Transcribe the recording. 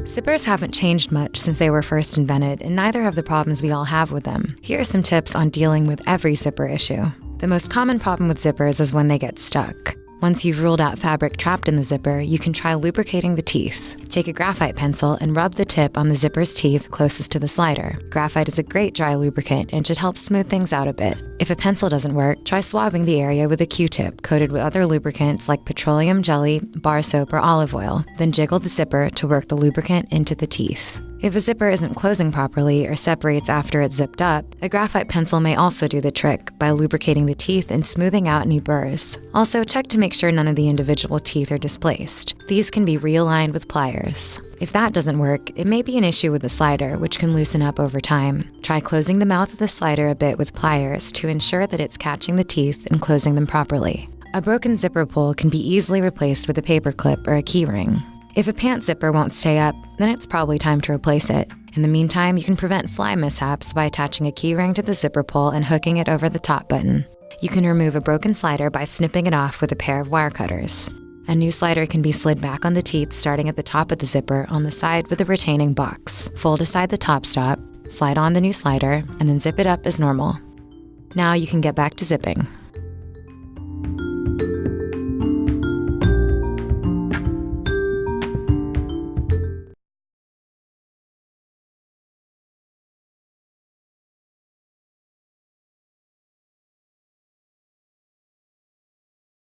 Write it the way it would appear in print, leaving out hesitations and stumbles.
Zippers haven't changed much since they were first invented, and neither have the problems we all have with them. Here are some tips on dealing with every zipper issue. The most common problem with zippers is when they get stuck. Once you've ruled out fabric trapped in the zipper, you can try lubricating the teeth. Take a graphite pencil and rub the tip on the zipper's teeth closest to the slider. Graphite is a great dry lubricant and should help smooth things out a bit. If a pencil doesn't work, try swabbing the area with a Q-tip coated with other lubricants like petroleum jelly, bar soap, or olive oil. Then jiggle the zipper to work the lubricant into the teeth. If a zipper isn't closing properly or separates after it's zipped up, a graphite pencil may also do the trick by lubricating the teeth and smoothing out any burrs. Also, check to make sure none of the individual teeth are displaced. These can be realigned with pliers. If that doesn't work, it may be an issue with the slider, which can loosen up over time. Try closing the mouth of the slider a bit with pliers to ensure that it's catching the teeth and closing them properly. A broken zipper pull can be easily replaced with a paper clip or a key ring. If a pant zipper won't stay up, then it's probably time to replace it. In the meantime, you can prevent fly mishaps by attaching a key ring to the zipper pull and hooking it over the top button. You can remove a broken slider by snipping it off with a pair of wire cutters. A new slider can be slid back on the teeth starting at the top of the zipper on the side with a retaining box. Fold aside the top stop, slide on the new slider, and then zip it up as normal. Now you can get back to zipping.